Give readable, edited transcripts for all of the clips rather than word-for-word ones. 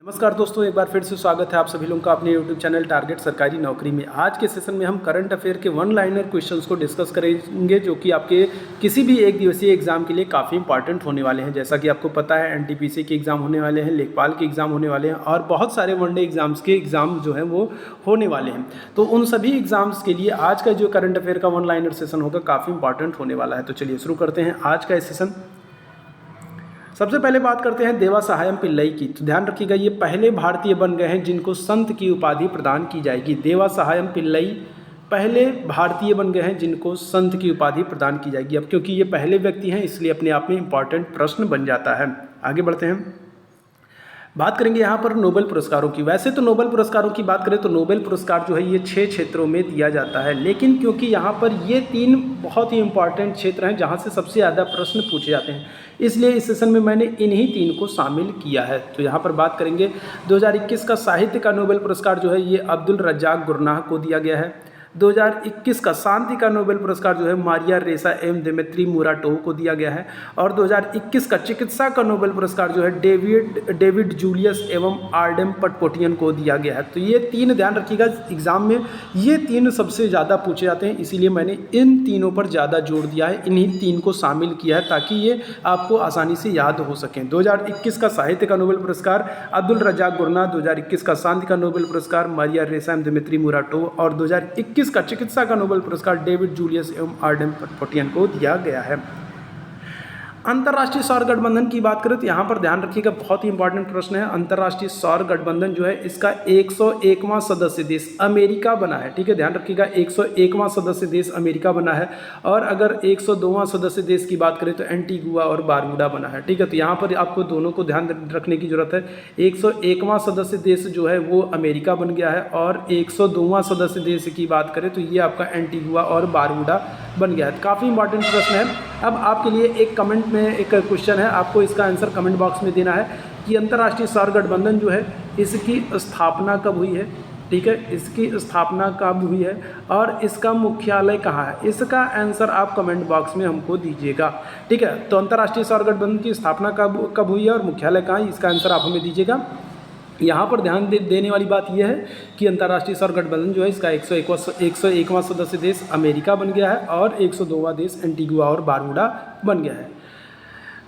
नमस्कार दोस्तों, एक बार फिर से स्वागत है आप सभी लोगों का अपने YouTube चैनल टारगेट सरकारी नौकरी में। आज के सेशन में हम करंट अफेयर के वन लाइनर क्वेश्चंस को डिस्कस करेंगे जो कि आपके किसी भी एक दिवसीय एग्जाम के लिए काफ़ी इंपॉर्टेंट होने वाले हैं। जैसा कि आपको पता है NTPC के एग्ज़ाम होने वाले हैं, लेखपाल के एग्ज़ाम होने वाले हैं और बहुत सारे वनडे एग्जाम्स के एग्ज़ाम जो हैं वो होने वाले हैं। तो उन सभी एग्जाम्स के लिए आज का जो करंट अफेयर का वन लाइनर सेशन होगा काफ़ी इंपॉर्टेंट होने वाला है। तो चलिए शुरू करते हैं आज का सेशन। सबसे पहले बात करते हैं देवा सहायम पिल्लई की। तो ध्यान रखिएगा, ये पहले भारतीय बन गए हैं जिनको संत की उपाधि प्रदान की जाएगी। देवा सहायम पिल्लई पहले भारतीय बन गए हैं जिनको संत की उपाधि प्रदान की जाएगी। अब क्योंकि ये पहले व्यक्ति हैं इसलिए अपने आप में इंपॉर्टेंट प्रश्न बन जाता है। आगे बढ़ते हैं, बात करेंगे यहाँ पर नोबेल पुरस्कारों की। वैसे तो नोबेल पुरस्कारों की बात करें तो नोबेल पुरस्कार जो है ये 6 क्षेत्रों में दिया जाता है, लेकिन क्योंकि यहाँ पर ये 3 बहुत ही इंपॉर्टेंट क्षेत्र हैं जहाँ से सबसे ज़्यादा प्रश्न पूछे जाते हैं, इसलिए इस सेशन में मैंने इन्हीं 3 को शामिल किया है। तो यहाँ पर बात करेंगे 2021 का साहित्य का नोबेल पुरस्कार जो है ये अब्दुल रज्जाक गुरनाह को दिया गया है। 2021 का शांति का नोबेल पुरस्कार जो है मारिया रेसा एम दिमित्री मुराटोव को दिया गया है। और 2021 का चिकित्सा का नोबेल पुरस्कार जो है डेविड जूलियस एवं आर्डेम पटपोटियन को दिया गया है। तो ये 3 ध्यान रखिएगा, एग्जाम में ये 3 सबसे ज़्यादा पूछे जाते हैं, इसीलिए मैंने इन तीनों पर ज़्यादा जोर दिया है, इन्हीं 3 को शामिल किया है ताकि ये आपको आसानी से याद हो सकें। 2021 का साहित्य का नोबेल पुरस्कार अब्दुल रज्जाक गुरनाह, 2021 का शांति का नोबेल पुरस्कार मारिया रेसा एम दिमित्री मुराटोव और 2021 का चिकित्सा का नोबेल पुरस्कार डेविड जूलियस एवं आर्डेम पटपोटियन को दिया गया है। अंतर्राष्ट्रीय सौर गठबंधन की बात करें तो यहाँ पर ध्यान रखिएगा, बहुत ही इंपॉर्टेंट प्रश्न है। अंतर्राष्ट्रीय सौर गठबंधन जो है इसका 101वां सदस्य देश अमेरिका बना है। ठीक है, ध्यान रखिएगा 101वां सदस्य देश अमेरिका बना है। और अगर 102वां सदस्य देश की बात करें तो एंटीगुआ और बारमूडा बना है। ठीक है, तो यहाँ पर आपको दोनों को ध्यान रखने की जरूरत है। 101वां सदस्य देश जो है वो अमेरिका बन गया है और 102वां सदस्य देश की बात करें तो ये आपका एंटीगुआ और बारमूडा बन गया है। काफ़ी इंपॉर्टेंट प्रश्न है। अब आपके लिए एक कमेंट में एक क्वेश्चन है, आपको इसका आंसर कमेंट बॉक्स में देना है कि अंतर्राष्ट्रीय सौर गठबंधन जो है इसकी स्थापना कब हुई है। ठीक है, इसकी स्थापना कब हुई है और इसका मुख्यालय कहाँ है, इसका आंसर आप कमेंट बॉक्स में हमको दीजिएगा। ठीक है, तो अंतर्राष्ट्रीय सौर गठबंधन की स्थापना कब हुई है और मुख्यालय कहाँ है, इसका आंसर आप हमें दीजिएगा। यहाँ पर ध्यान देने वाली बात यह है कि अंतर्राष्ट्रीय सौर गठबंधन जो है इसका 101वां सदस्य देश अमेरिका बन गया है और 102वां देश एंटीगुआ और बारमूडा बन गया है।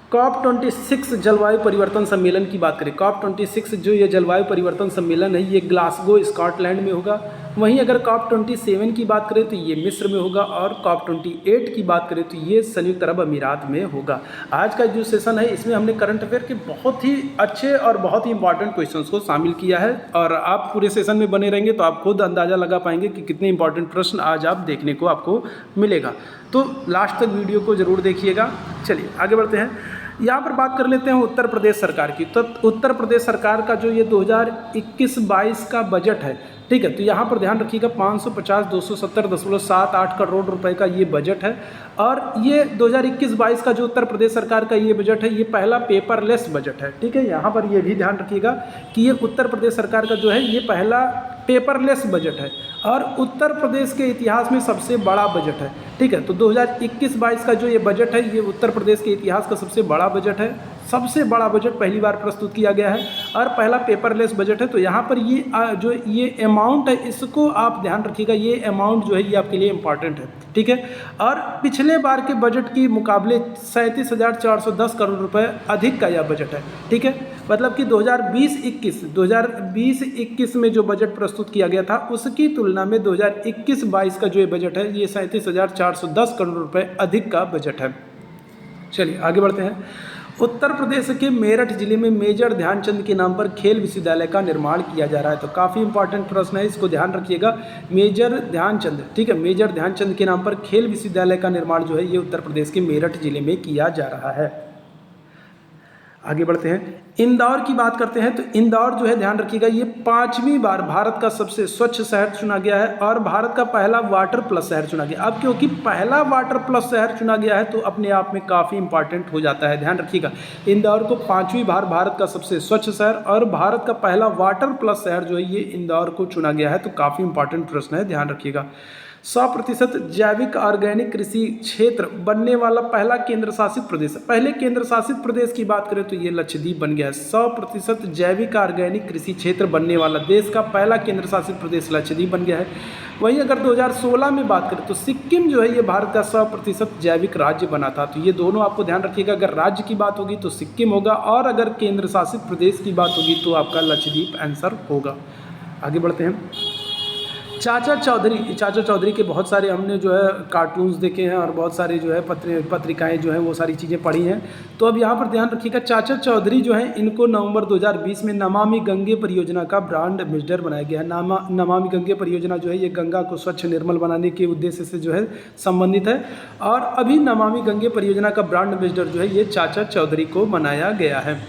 COP26 जलवायु परिवर्तन सम्मेलन की बात करें, COP26 जो ये जलवायु परिवर्तन सम्मेलन है ये ग्लासगो स्कॉटलैंड में होगा। वहीं अगर COP27 की बात करें तो ये मिस्र में होगा और COP28 की बात करें तो ये संयुक्त अरब अमीरात में होगा। आज का जो सेशन है इसमें हमने करंट अफेयर के बहुत ही अच्छे और बहुत ही इंपॉर्टेंट क्वेश्चंस को शामिल किया है और आप पूरे सेशन में बने रहेंगे तो आप खुद अंदाज़ा लगा पाएंगे कि कितने इंपॉर्टेंट प्रश्न आज आप देखने को आपको मिलेगा। तो लास्ट तक वीडियो को ज़रूर देखिएगा। चलिए आगे बढ़ते हैं, यहाँ पर बात कर लेते हैं उत्तर प्रदेश सरकार की। तो उत्तर प्रदेश सरकार का जो ये 2021-22 का बजट है, ठीक है, तो यहाँ पर ध्यान रखिएगा 550,270.78 करोड़ रुपए का ये बजट है। और ये 2021-22 का जो उत्तर प्रदेश सरकार का ये बजट है ये पहला पेपरलेस बजट है। ठीक है, यहाँ पर ये भी ध्यान रखिएगा कि ये उत्तर प्रदेश सरकार का जो है ये पहला पेपरलेस बजट है और उत्तर प्रदेश के इतिहास में सबसे बड़ा बजट है। ठीक है, तो 2021-22 का जो ये बजट है ये उत्तर प्रदेश के इतिहास का सबसे बड़ा बजट है, सबसे बड़ा बजट पहली बार प्रस्तुत किया गया है और पहला पेपरलेस बजट है। तो यहाँ पर ये जो ये अमाउंट है इसको आप ध्यान रखिएगा, ये अमाउंट जो है ये आपके लिए इम्पॉर्टेंट है। ठीक है, और पिछले बार के बजट के मुकाबले 37,410 करोड़ रुपए अधिक का यह बजट है। ठीक है, मतलब कि 2020-21 में जो बजट प्रस्तुत किया गया था उसकी तुलना में 2021-22 का जो ये बजट है ये 37,410 करोड़ रुपए अधिक का बजट है। चलिए आगे बढ़ते हैं। उत्तर प्रदेश के मेरठ जिले में मेजर ध्यानचंद के नाम पर खेल विश्वविद्यालय का निर्माण किया जा रहा है। तो काफ़ी इंपॉर्टेंट प्रश्न है, इसको ध्यान रखिएगा। मेजर ध्यानचंद, ठीक है, मेजर ध्यानचंद के नाम पर खेल विश्वविद्यालय का निर्माण जो है ये उत्तर प्रदेश के मेरठ जिले में किया जा रहा है। आगे बढ़ते हैं, इंदौर की बात करते हैं। तो इंदौर जो है ध्यान रखिएगा ये 5वीं बार भारत का सबसे स्वच्छ शहर चुना गया है और भारत का पहला वाटर प्लस शहर चुना गया। अब क्योंकि पहला वाटर प्लस शहर चुना गया है तो अपने आप में काफ़ी इंपॉर्टेंट हो जाता है। ध्यान रखिएगा, इंदौर को 5वीं बार भारत का सबसे स्वच्छ शहर और भारत का पहला वाटर प्लस शहर जो है ये इंदौर को चुना गया है। तो काफ़ी इंपॉर्टेंट प्रश्न है, ध्यान रखिएगा। 100% जैविक ऑर्गेनिक कृषि क्षेत्र बनने वाला पहला केंद्र शासित प्रदेश। पहले केंद्र शासित प्रदेश की बात करें तो ये लक्षद्वीप बन गया है। 100% जैविक ऑर्गेनिक कृषि क्षेत्र बनने वाला देश का पहला केंद्र शासित प्रदेश लक्षद्वीप बन गया है। वहीं अगर 2016 में बात करें तो सिक्किम जो है ये भारत का 100% जैविक राज्य बना था। तो ये दोनों आपको ध्यान रखिएगा, अगर राज्य की बात होगी तो सिक्किम होगा और अगर केंद्र शासित प्रदेश की बात होगी तो आपका लक्षद्वीप आंसर होगा। आगे बढ़ते हैं। चाचा चौधरी के बहुत सारे हमने जो है कार्टून्स देखे हैं और बहुत सारे जो है पत्रिकाएं जो हैं वो सारी चीज़ें पढ़ी हैं। तो अब यहाँ पर ध्यान रखिएगा, चाचा चौधरी जो हैं इनको नवंबर 2020 में नमामि गंगे परियोजना का ब्रांड एम्बेसडर बनाया गया है। नमामि गंगे परियोजना जो है ये गंगा को स्वच्छ निर्मल बनाने के उद्देश्य से जो है संबंधित है और अभी नमामि गंगे परियोजना का ब्रांड एम्बेसडर जो है ये चाचा चौधरी को बनाया गया है।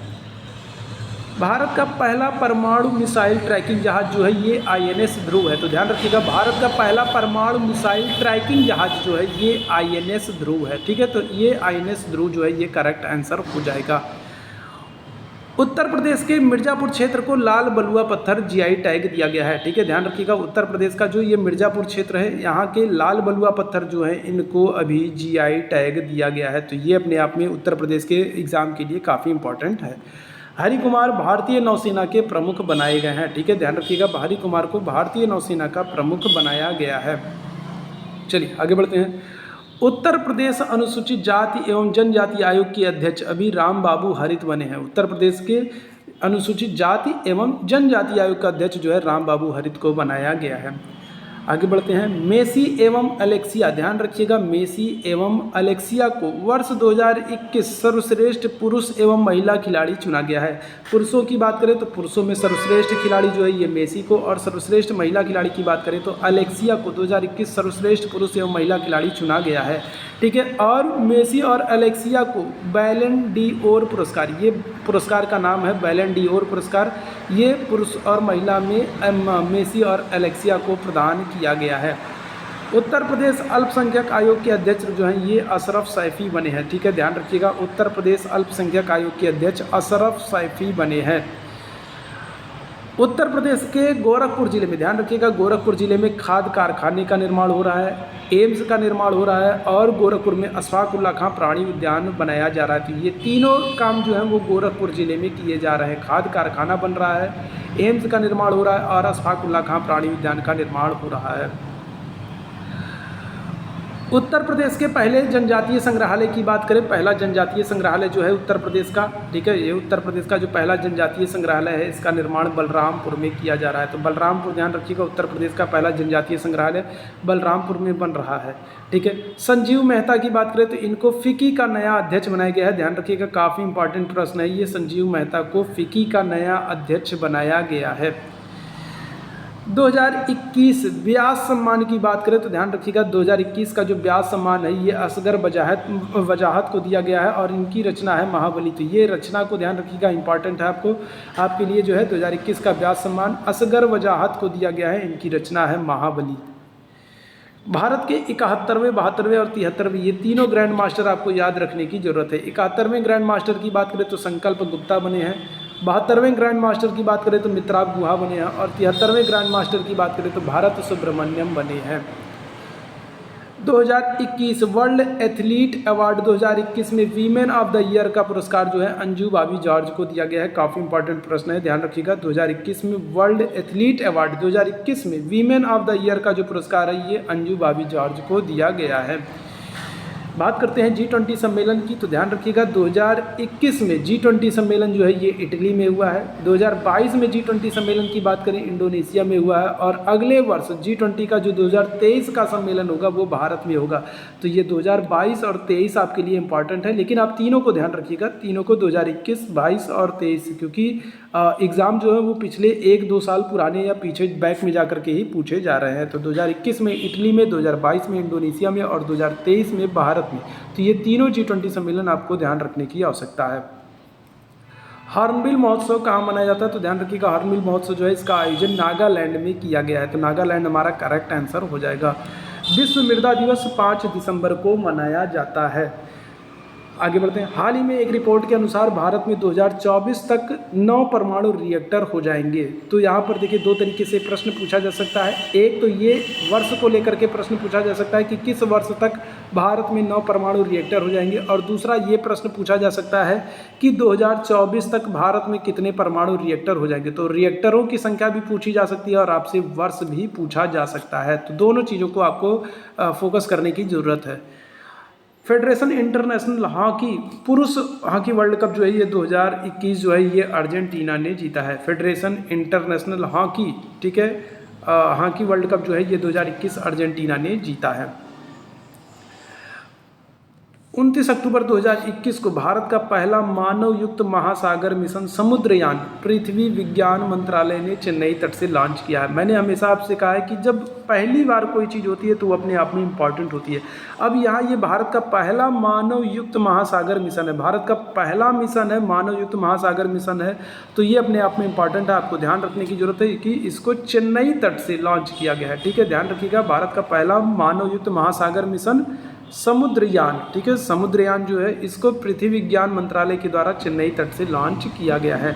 भारत का पहला परमाणु मिसाइल ट्रैकिंग जहाज जो है ये INS ध्रुव है। तो ध्यान रखिएगा, भारत का पहला परमाणु मिसाइल ट्रैकिंग जहाज जो है ये INS ध्रुव है। ठीक है, तो ये INS ध्रुव जो है ये करेक्ट आंसर हो जाएगा। उत्तर प्रदेश के मिर्ज़ापुर क्षेत्र को लाल बलुआ पत्थर GI टैग दिया गया है। ठीक है, ध्यान रखिएगा, उत्तर प्रदेश का जो ये मिर्ज़ापुर क्षेत्र है यहाँ के लाल बलुआ पत्थर जो है इनको अभी GI टैग दिया गया है। तो ये अपने आप में उत्तर प्रदेश के एग्ज़ाम के लिए काफ़ी इंपॉर्टेंट है। हरि कुमार भारतीय नौसेना के प्रमुख बनाए गए हैं। ठीक है, ध्यान रखिएगा, हरि कुमार को भारतीय नौसेना का प्रमुख बनाया गया है। चलिए आगे बढ़ते हैं। उत्तर प्रदेश अनुसूचित जाति एवं जनजाति आयोग के अध्यक्ष अभी राम बाबू हरित बने हैं। उत्तर प्रदेश के अनुसूचित जाति एवं जनजाति आयोग का अध्यक्ष जो है राम बाबू हरित को बनाया गया है। आगे बढ़ते हैं। मेसी एवं अलेक्सिया, ध्यान रखिएगा, मेसी एवं अलेक्सिया को वर्ष 2021 सर्वश्रेष्ठ पुरुष एवं महिला खिलाड़ी चुना गया है। पुरुषों की बात करें तो पुरुषों में सर्वश्रेष्ठ खिलाड़ी जो है ये मेसी को, और सर्वश्रेष्ठ महिला खिलाड़ी की बात करें तो अलेक्सिया को 2021 सर्वश्रेष्ठ पुरुष एवं महिला खिलाड़ी चुना गया है। ठीक है, और मेसी और अलेक्सिया को बैलन डी ओर पुरस्कार, ये पुरस्कार का नाम है बैलन डी ओर पुरस्कार, ये पुरुष और महिला में मेसी और अलेक्सिया को प्रदान किया गया है। उत्तर प्रदेश अल्पसंख्यक आयोग के अध्यक्ष जो हैं ये अशरफ सैफी बने हैं। ठीक है, ध्यान रखिएगा, उत्तर प्रदेश अल्पसंख्यक आयोग के अध्यक्ष अशरफ सैफी बने हैं। उत्तर प्रदेश के गोरखपुर जिले में, ध्यान रखिएगा, गोरखपुर जिले में खाद कारखाने का निर्माण हो रहा है, एम्स का निर्माण हो रहा है और गोरखपुर में अशफाक उल्लाह खां प्राणी उद्यान बनाया जा रहा है। तो ये तीनों काम जो हैं वो गोरखपुर जिले में किए जा रहे हैं। खाद कारखाना बन रहा है, एम्स का निर्माण हो रहा है और अशफाक उल्लाह खां प्राणी उद्यान का निर्माण हो रहा है। उत्तर प्रदेश के पहले जनजातीय संग्रहालय की बात करें, पहला जनजातीय संग्रहालय जो है उत्तर प्रदेश का, ठीक है, ये उत्तर प्रदेश का जो पहला जनजातीय संग्रहालय है इसका निर्माण बलरामपुर में किया जा रहा है। तो बलरामपुर, ध्यान रखिएगा, उत्तर प्रदेश का पहला जनजातीय संग्रहालय बलरामपुर में बन रहा है। ठीक है, संजीव मेहता की बात करें तो इनको फिकी का नया अध्यक्ष बनाया गया है। ध्यान रखिएगा, काफ़ी इंपॉर्टेंट प्रश्न है ये, संजीव मेहता को फिकी का नया अध्यक्ष बनाया गया है। 2021 व्यास सम्मान की बात करें तो ध्यान रखिएगा, 2021 का जो व्यास सम्मान है ये असगर वजाहत को दिया गया है और इनकी रचना है महाबली। तो ये रचना को ध्यान रखिएगा, इंपॉर्टेंट है आपके लिए जो है 2021 का व्यास सम्मान असगर वजाहत को दिया गया है, इनकी रचना है महाबली। भारत के 71वें, 72वें और 73वें ये तीनों ग्रैंड मास्टर आपको याद रखने की जरूरत है। 71वें ग्रैंड मास्टर की बात करें तो संकल्प गुप्ता बने हैं, 72वें ग्रैंड मास्टर की बात करें तो मित्राब गुहा बने हैं और 73वें ग्रैंड मास्टर की बात करें तो भारत सुब्रमण्यम बने हैं। 2021 वर्ल्ड एथलीट अवार्ड 2021 में वीमेन ऑफ द ईयर का पुरस्कार जो है अंजू बॉबी जॉर्ज को दिया गया है। काफ़ी इंपॉर्टेंट प्रश्न है, ध्यान रखिएगा, 2021 में वर्ल्ड एथलीट अवार्ड 2021 में वीमेन ऑफ द ईयर का जो पुरस्कार है ये अंजू बॉबी जॉर्ज को दिया गया है। बात करते हैं G20 सम्मेलन की, तो ध्यान रखिएगा 2021 में G20 सम्मेलन जो है ये इटली में हुआ है। 2022 में G20 सम्मेलन की बात करें इंडोनेशिया में हुआ है और अगले वर्ष G20 का जो 2023 का सम्मेलन होगा वो भारत में होगा। तो ये 2022 और 23 आपके लिए इंपॉर्टेंट है, लेकिन आप तीनों को ध्यान रखिएगा, तीनों को 2021, 22 और 23, क्योंकि एग्ज़ाम जो है वो पिछले 1-2 साल पुराने या पीछे बैक में जा कर के ही पूछे जा रहे हैं। तो 2021 में इटली में, 2022 में इंडोनेशिया में और 2023 में भारत में। तो ये तीनों G20 सम्मेलन आपको ध्यान रखने की आवश्यकता है। हॉर्नबिल महोत्सव कहाँ मनाया जाता है, तो ध्यान रखिएगा हॉर्नबिल महोत्सव जो है इसका आयोजन नागालैंड में किया गया है। तो नागालैंड हमारा करेक्ट आंसर हो जाएगा। विश्व मृदा दिवस 5 दिसंबर को मनाया जाता है। आगे बढ़ते हैं। हाल ही में एक रिपोर्ट के अनुसार भारत में 2024 तक 9 परमाणु रिएक्टर हो जाएंगे। तो यहाँ पर देखिए 2 तरीके से प्रश्न पूछा जा सकता है। एक तो ये वर्ष को लेकर के प्रश्न पूछा जा सकता है कि किस वर्ष तक भारत में 9 परमाणु रिएक्टर हो जाएंगे, और दूसरा ये प्रश्न पूछा जा सकता है कि 2024 तक भारत में कितने परमाणु रिएक्टर हो जाएंगे। तो रिएक्टरों की संख्या भी पूछी जा सकती है और आपसे वर्ष भी पूछा जा सकता है। तो दोनों चीज़ों को आपको फोकस करने की ज़रूरत है। फेडरेशन इंटरनेशनल हॉकी पुरुष हॉकी वर्ल्ड कप जो है ये 2021 जो है ये अर्जेंटीना ने जीता है। फेडरेशन इंटरनेशनल हॉकी, ठीक है, हॉकी वर्ल्ड कप जो है ये 2021 अर्जेंटीना ने जीता है। 29 अक्टूबर 2021 को भारत का पहला मानव युक्त महासागर मिशन समुद्रयान पृथ्वी विज्ञान मंत्रालय ने चेन्नई तट से लॉन्च किया है। मैंने हमेशा आपसे कहा है कि जब पहली बार कोई चीज़ होती है तो वो अपने आप में इम्पॉर्टेंट होती है। अब यहाँ ये भारत का पहला मानव युक्त महासागर मिशन है, भारत का पहला मिशन है, मानव युक्त महासागर मिशन है, तो ये अपने आप में इम्पॉर्टेंट है। आपको ध्यान रखने की जरूरत है कि इसको चेन्नई तट से लॉन्च किया गया है, ठीक है, ध्यान रखिएगा। भारत का पहला मानव युक्त महासागर मिशन समुद्रयान, ठीक है, समुद्रयान जो है इसको पृथ्वी विज्ञान मंत्रालय के द्वारा चेन्नई तट से लॉन्च किया गया है।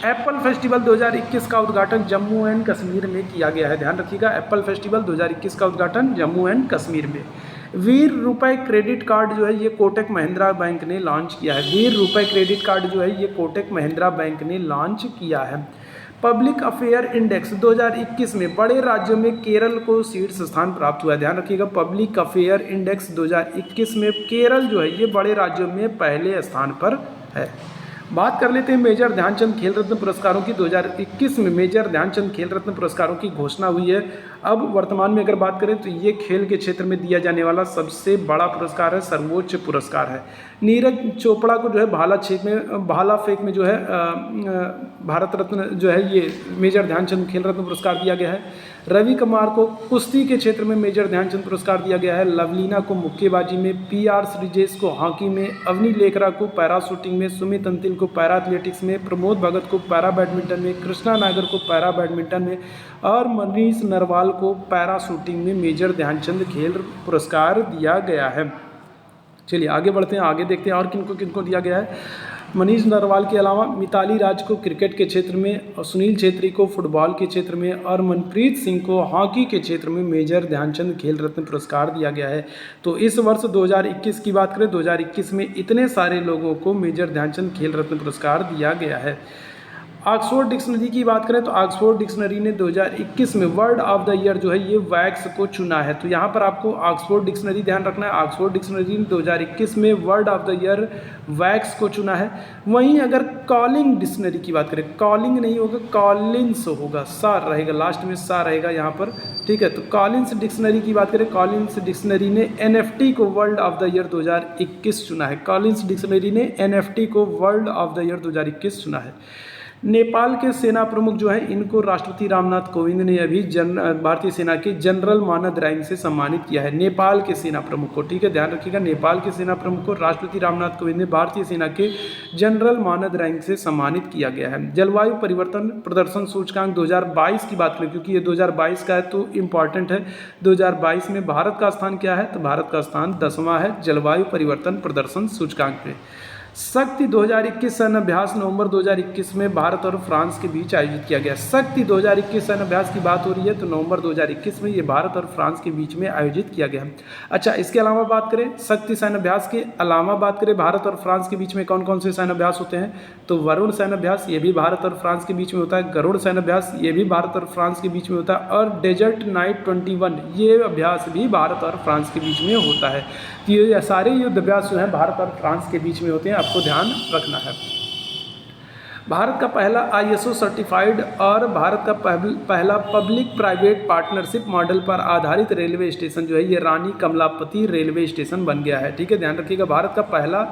एप्पल फेस्टिवल 2021 का उद्घाटन जम्मू एंड कश्मीर में किया गया है, ध्यान रखिएगा। एप्पल फेस्टिवल 2021 का उद्घाटन जम्मू एंड कश्मीर में। वीर रुपए क्रेडिट कार्ड जो है ये कोटक महिंद्रा बैंक ने लॉन्च किया है। वीर रुपए क्रेडिट कार्ड जो है ये कोटक महिंद्रा बैंक ने लॉन्च किया है। पब्लिक अफेयर इंडेक्स 2021 में बड़े राज्यों में केरल को शीर्ष स्थान प्राप्त हुआ है, ध्यान रखिएगा। पब्लिक अफेयर इंडेक्स 2021 में केरल जो है ये बड़े राज्यों में पहले स्थान पर है। बात कर लेते हैं मेजर ध्यानचंद खेल रत्न पुरस्कारों की। 2021 में मेजर ध्यानचंद खेल रत्न पुरस्कारों की घोषणा हुई है। अब वर्तमान में अगर बात करें तो ये खेल के क्षेत्र में दिया जाने वाला सबसे बड़ा पुरस्कार है, सर्वोच्च पुरस्कार है। नीरज चोपड़ा को जो है भाला फेंक में जो है भारत रत्न जो है ये मेजर ध्यानचंद खेल रत्न पुरस्कार दिया गया है। रवि कुमार को कुश्ती के क्षेत्र में मेजर ध्यानचंद पुरस्कार दिया गया है। लवलीना को मुक्केबाजी में, PR श्रीजेश को हॉकी में, अवनी लेखरा को पैरा शूटिंग में, सुमित अंतिल को पैरा एथलेटिक्स में, प्रमोद भगत को पैरा बैडमिंटन में, कृष्णा नागर को पैरा बैडमिंटन में और मनीष नरवाल को पैरा शूटिंग में मेजर ध्यानचंद खेल पुरस्कार दिया गया है। चलिए आगे बढ़ते हैं, आगे देखते हैं और किनको किनको दिया गया है। मनीष नरवाल के अलावा मिताली राज को क्रिकेट के क्षेत्र में, और सुनील छेत्री को फुटबॉल के क्षेत्र में और मनप्रीत सिंह को हॉकी के क्षेत्र में मेजर ध्यानचंद खेल रत्न पुरस्कार दिया गया है। तो इस वर्ष 2021 की बात करें, 2021 में इतने सारे लोगों को मेजर ध्यानचंद खेल रत्न पुरस्कार दिया गया है। ऑक्सफोर्ड डिक्शनरी की बात करें तो ऑक्सफोर्ड डिक्शनरी ने 2021 में वर्ड ऑफ द ईयर जो है ये वैक्स को चुना है। तो यहाँ पर आपको ऑक्सफोर्ड डिक्शनरी ध्यान रखना है। ऑक्सफोर्ड डिक्शनरी ने 2021 में word of the ear wax को चुना है। वहीं अगर कॉलिंग डिक्शनरी की बात करें, कॉलिंग नहीं होगा, कॉलिंस होगा, सा रहेगा, लास्ट में सा रहेगा यहाँ पर, ठीक है। तो कॉलिंस डिक्शनरी की बात करें, कॉलिंस डिक्शनरी ने NFT को वर्ल्ड ऑफ द ईयर 2021 चुना है। कॉलिंस डिक्शनरी ने NFT को वर्ल्ड ऑफ द ईयर 2021 चुना है। नेपाल के सेना प्रमुख जो है इनको राष्ट्रपति रामनाथ कोविंद ने अभी भारतीय सेना के जनरल मानद रैंक से सम्मानित किया है। नेपाल के सेना प्रमुख को, ठीक है, ध्यान रखिएगा, नेपाल के सेना प्रमुख को राष्ट्रपति रामनाथ कोविंद ने भारतीय सेना के जनरल मानद रैंक से सम्मानित किया गया है। जलवायु परिवर्तन प्रदर्शन सूचकांक 2022 की बात करें, क्योंकि ये 2022 का है तो इम्पॉर्टेंट है। 2022 में भारत का स्थान क्या है, तो भारत का स्थान 10वां है जलवायु परिवर्तन प्रदर्शन सूचकांक पे। शक्ति 2021 सैन्य अभ्यास नवंबर 2021 में भारत और फ्रांस के बीच आयोजित किया गया। शक्ति 2021 सैन्य अभ्यास की बात हो रही है तो नवंबर 2021 में ये भारत और फ्रांस के बीच में आयोजित किया गया। अच्छा, इसके अलावा बात करें, शक्ति सैन्य अभ्यास के अलावा बात करें भारत और फ्रांस के बीच में कौन कौन से सैन्य अभ्यास होते हैं, तो वरुण सैन्य अभ्यास ये भी भारत और फ्रांस के बीच में होता है, गरुड़ सैन्य अभ्यास ये भी भारत और फ्रांस के बीच में होता है, और डेजर्ट नाइट 21 ये अभ्यास भी भारत और फ्रांस के बीच में होता है। तो ये सारे युद्ध अभ्यास जो है भारत और फ्रांस के बीच में होते हैं, आपको ध्यान रखना है। भारत का पहला ISO सर्टिफाइड और भारत का पहला पब्लिक प्राइवेट पार्टनरशिप मॉडल पर आधारित रेलवे स्टेशन जो है ये रानी कमलापति रेलवे स्टेशन बन गया है, ठीक है, ध्यान रखिएगा। भारत का पहला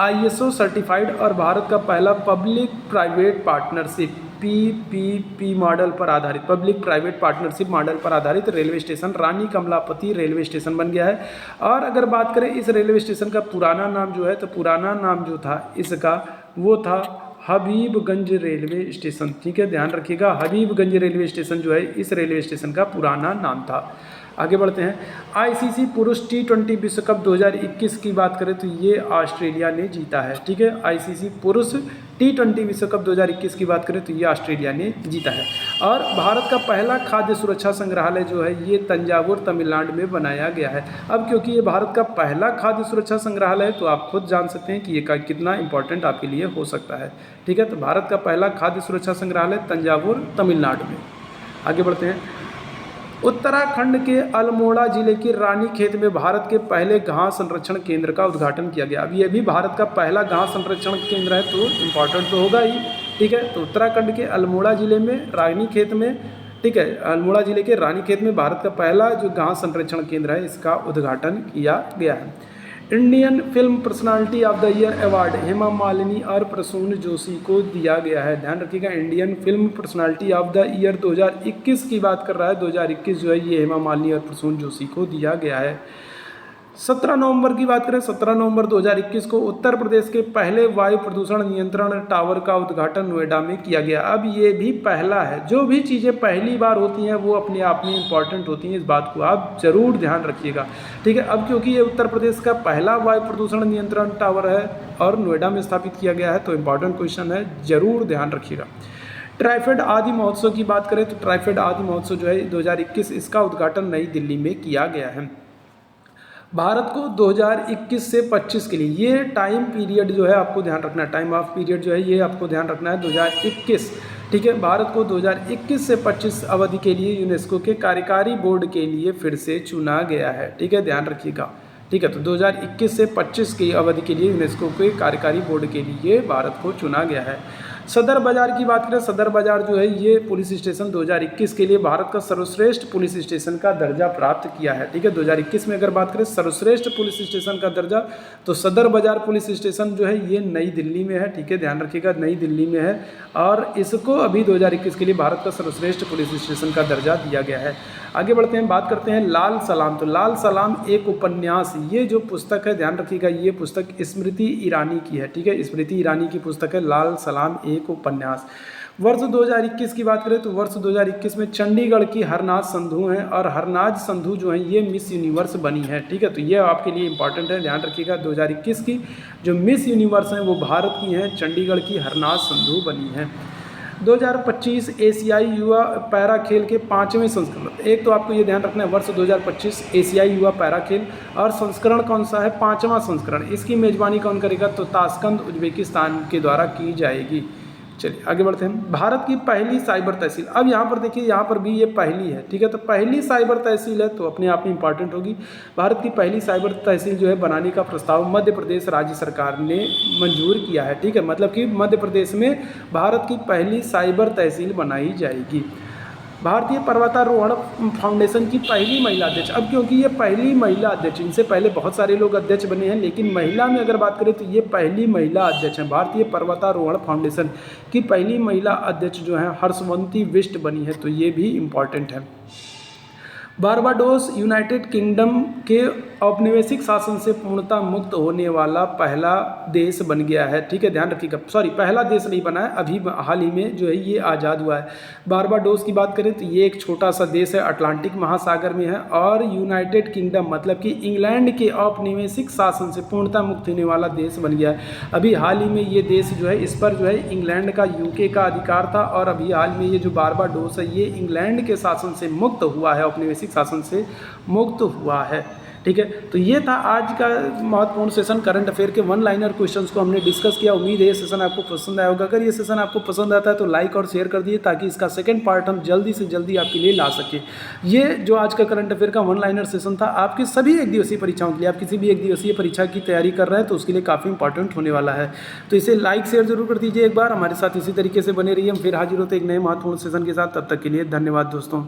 ISO सर्टिफाइड और भारत का पहला public private partnership PPP model पर आधारित, पब्लिक प्राइवेट पार्टनरशिप मॉडल पर आधारित रेलवे स्टेशन रानी कमलापति रेलवे स्टेशन बन गया है। और अगर बात करें इस रेलवे स्टेशन का पुराना नाम जो है, तो पुराना नाम जो था इसका वो था हबीबगंज रेलवे स्टेशन, ठीक है, ध्यान रखिएगा। हबीबगंज रेलवे स्टेशन जो है इस रेलवे स्टेशन का पुराना नाम था। आगे बढ़ते हैं। आईसीसी पुरुष T20 विश्व कप 2021 की बात करें तो ये ऑस्ट्रेलिया ने जीता है। ठीक है, आईसीसी पुरुष T20 विश्व कप 2021 की बात करें तो ये ऑस्ट्रेलिया ने जीता है। और भारत का पहला खाद्य सुरक्षा संग्रहालय जो है ये तंजावुर तमिलनाडु में बनाया गया है। अब क्योंकि ये भारत का पहला खाद्य सुरक्षा संग्रहालय है तो आप खुद जान सकते हैं कि ये कितना इंपॉर्टेंट आपके लिए हो सकता है। ठीक है, तो भारत का पहला खाद्य सुरक्षा संग्रहालय तंजावुर तमिलनाडु में। आगे बढ़ते हैं। उत्तराखंड के अल्मोड़ा जिले के रानीखेत में भारत के पहले घास संरक्षण केंद्र का उद्घाटन किया गया। अब ये भी भारत का पहला घास संरक्षण केंद्र है तो इम्पॉर्टेंट तो होगा ही। ठीक है, तो उत्तराखंड के अल्मोड़ा जिले में रानीखेत में, ठीक है, अल्मोड़ा जिले के रानीखेत में भारत का पहला जो घास संरक्षण केंद्र है इसका उद्घाटन किया गया है। Indian film personality of the year award Hema Malini और प्रसून जोशी को दिया गया है। ध्यान रखिएगा, Indian film personality of the year 2021 की बात कर रहा है। 2021 जो है ये हेमा मालिनी और प्रसून जोशी को दिया गया है। 17 नवंबर की बात करें, 17 नवंबर 2021 को उत्तर प्रदेश के पहले वायु प्रदूषण नियंत्रण टावर का उद्घाटन नोएडा में किया गया। अब ये भी पहला है। जो भी चीज़ें पहली बार होती हैं वो अपने आप में इंपॉर्टेंट होती हैं, इस बात को आप जरूर ध्यान रखिएगा। ठीक है, अब क्योंकि ये उत्तर प्रदेश का पहला वायु प्रदूषण नियंत्रण टावर है और नोएडा में स्थापित किया गया है तो इंपॉर्टेंट क्वेश्चन है, जरूर ध्यान रखिएगा। ट्राइफेड आदि महोत्सव की बात करें तो ट्राइफेड आदि महोत्सव जो है 2021 इसका उद्घाटन नई दिल्ली में किया गया है। भारत को 2021 से 25 के लिए ये टाइम पीरियड जो है आपको ध्यान रखना है, टाइम ऑफ पीरियड जो है ये आपको ध्यान रखना है 2021। ठीक है, भारत को 2021 से 25 अवधि के लिए यूनेस्को के कार्यकारी बोर्ड के लिए फिर से चुना गया है। ठीक है, ध्यान रखिएगा। ठीक है, तो 2021 से 25 की अवधि के लिए यूनेस्को के कार्यकारी बोर्ड के लिए भारत को चुना गया है। सदर बाजार की बात करें, सदर बाजार जो है ये पुलिस स्टेशन 2021 के लिए भारत का सर्वश्रेष्ठ पुलिस स्टेशन का दर्जा प्राप्त किया है। ठीक है, 2021 में अगर बात करें सर्वश्रेष्ठ पुलिस स्टेशन का दर्जा तो सदर बाजार पुलिस स्टेशन जो है ये नई दिल्ली में है। ठीक है, ध्यान रखिएगा, नई दिल्ली में है और इसको अभी 2021 के लिए भारत का सर्वश्रेष्ठ पुलिस स्टेशन का दर्जा दिया गया है। आगे बढ़ते हैं, बात करते हैं लाल सलाम। तो लाल सलाम एक उपन्यास, ये जो पुस्तक है ध्यान रखिएगा ये पुस्तक स्मृति ईरानी की है। ठीक है, स्मृति ईरानी की पुस्तक है लाल सलाम एक उपन्यास। वर्ष 2021 की बात करें तो वर्ष 2021 में चंडीगढ़ की हरनाज संधू हैं और हरनाज संधू जो हैं ये मिस यूनिवर्स बनी है। ठीक है, तो ये आपके लिए इंपॉर्टेंट है, ध्यान रखिएगा। 2021 की जो मिस यूनिवर्स हैं वो भारत की हैं, चंडीगढ़ की हरनाज संधू बनी है। 2025 एशियाई युवा पैरा खेल के 5वें संस्करण, एक तो आपको ये ध्यान रखना है वर्ष 2025 एशियाई युवा पैरा खेल और संस्करण कौन सा है, 5वां संस्करण। इसकी मेजबानी कौन करेगा तो ताशकंद उज्बेकिस्तान के द्वारा की जाएगी। चलिए आगे बढ़ते हैं। भारत की पहली साइबर तहसील, अब यहाँ पर देखिए यहाँ पर भी ये पहली है। ठीक है, तो पहली साइबर तहसील है तो अपने आप में इंपॉर्टेंट होगी। भारत की पहली साइबर तहसील जो है बनाने का प्रस्ताव मध्य प्रदेश राज्य सरकार ने मंजूर किया है। ठीक है, मतलब कि मध्य प्रदेश में भारत की पहली साइबर तहसील बनाई जाएगी। भारतीय पर्वतारोहण फाउंडेशन की पहली महिला अध्यक्ष, अब क्योंकि ये पहली महिला अध्यक्ष, इनसे पहले बहुत सारे लोग अध्यक्ष बने हैं लेकिन महिला में अगर बात करें तो ये पहली महिला अध्यक्ष हैं। भारतीय पर्वतारोहण फाउंडेशन की पहली महिला अध्यक्ष जो है हर्षवंती बिष्ट बनी है, तो ये भी इम्पॉर्टेंट है। बारबाडोस यूनाइटेड किंगडम के औपनिवेशिक शासन से पूर्णतः मुक्त होने वाला पहला देश बन गया है। ठीक है, ध्यान रखिएगा, सॉरी पहला देश नहीं बना है, अभी हाल ही में जो है ये आज़ाद हुआ है। बारबाडोस की बात करें तो ये एक छोटा सा देश है, अटलांटिक महासागर में है और यूनाइटेड किंगडम मतलब कि इंग्लैंड के औपनिवेशिक शासन से पूर्णतः मुक्त होने वाला देश बन गया है। अभी हाल ही में ये देश जो है इस पर जो है इंग्लैंड का यूके का अधिकार था और अभी हाल में ये जो बारबाडोस है ये इंग्लैंड के शासन से मुक्त हुआ है, औपनिवेशिक शासन से मुक्त हुआ है। ठीक है, तो ये था आज का महत्वपूर्ण सेशन। करंट अफेयर के वन लाइनर क्वेश्चंस को हमने डिस्कस किया। उम्मीद है ये सेशन आपको पसंद आया होगा। अगर ये सेशन आपको पसंद आता है तो लाइक और शेयर कर दिए ताकि इसका सेकंड पार्ट हम जल्दी से जल्दी आपके लिए ला सकें। ये जो आज का करंट अफेयर का वन लाइनर सेशन था आपके सभी एक दिवसीय परीक्षाओं के लिए, आप किसी भी एक दिवसीय परीक्षा की तैयारी कर रहे हैं तो उसके लिए काफ़ी इंपॉर्टेंट होने वाला है। तो इसे लाइक शेयर जरूर कर दीजिए एक बार। हमारे साथ इसी तरीके से बने रहिए। हम फिर हाजिर होते एक नए महत्वपूर्ण सेशन के साथ। तब तक के लिए धन्यवाद दोस्तों।